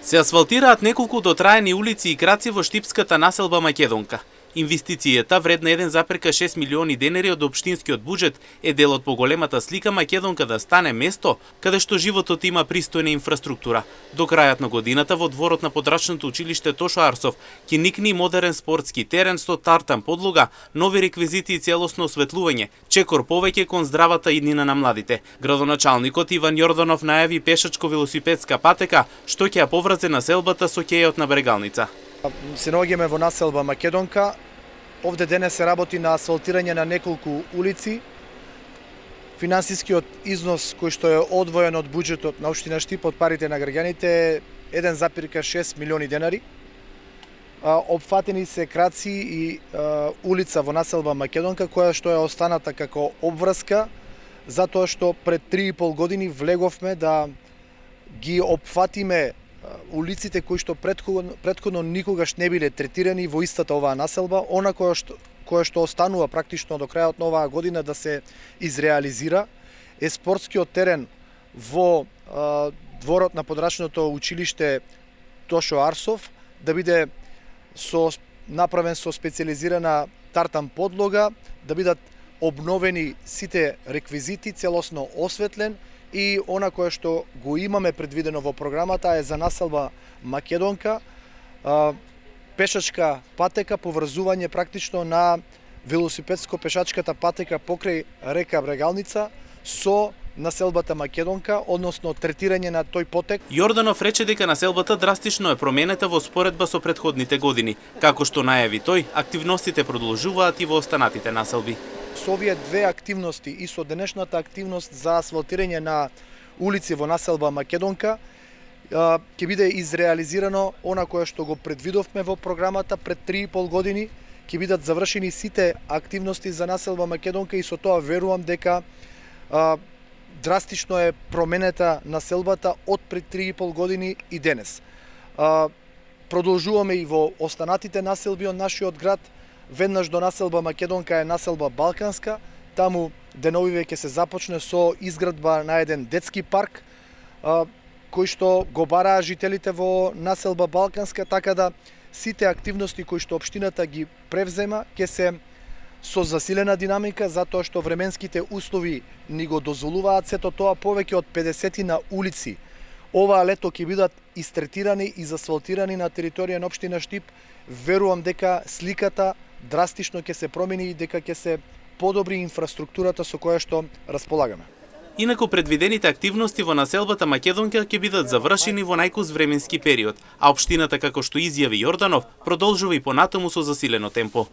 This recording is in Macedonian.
Се асфалтираат неколку дотраени улици и краци во штипската населба Македонка. Инвестицијата, вредна 1,6 милиони денари од општинскиот буџет, е дел од поголемата слика Македонка да стане место каде што животот има пристојна инфраструктура. До крајот на годината во дворот на подрачното училиште Тошо Арсов ќе никне модерен спортски терен со тартан подлога, нови реквизити и целосно осветлување, чекор повеќе кон здравата иднина на младите. Градоначалникот Иван Јорданов најави пешачко-велосипедска патека што ќе ја поврзе населбата со кејот на Брегалница. Се наоѓаме во населба Македонка. Овде денес се работи на асфалтирање на неколку улици. Финансискиот износ кој што е одвоен од буџетот на општина Штип од парите на граѓаните е 1,6 милиони денари. Опфатени се краци и улица во населба Македонка која што е останата како обврска затоа што пред 3,5 години влеговме да ги опфатиме улиците кои што претходно никогаш не биле третирани во истата оваа населба, она која што останува практично до крајот на оваа година да се изреализира е спортскиот терен во дворот на подрачното училиште Тошо Арсов, да биде направен со специјализирана тартан подлога, да бидат обновени сите реквизити, целосно осветлен, и она кое што го имаме предвидено во програмата е за населба Македонка, пешачка патека, поврзување практично на велосипедско-пешачката патека покрај река Брегалница со населбата Македонка, односно третирање на тој потек. Јорданов рече дека населбата драстично е променета во споредба со претходните години. Како што најави тој, активностите продолжуваат и во останатите населби. Со овие две активности и со денешната активност за асфалтирање на улици во населба Македонка ќе биде изреализирано она кое што го предвидовме во програмата пред 3,5 години, ќе бидат завршени сите активности за населба Македонка и со тоа верувам дека драстично е променета населбата од пред 3,5 години и денес. Продолжуваме и во останатите населби од нашиот град. Веднаш до населба Македонка е населба Балканска, таму деновиве ќе се започне со изградба на еден детски парк, кој што го бараа жителите во населба Балканска, така да сите активности кои што општината ги превзема ќе се со засилена динамика, затоа што временските услови ни го дозволуваат сето тоа. Повеќе од 50 на улици оваа лето ќе бидат истретирани и засфалтирани на територија на општина Штип. Верувам дека сликата драстично ќе се промени и дека ќе се подобри инфраструктурата со која што располагаме. Инаку предвидените активности во населбата Македонка ќе бидат завршени во најкус временски период, а општината, како што изјави Јорданов, продолжува и понатаму со засилено темпо.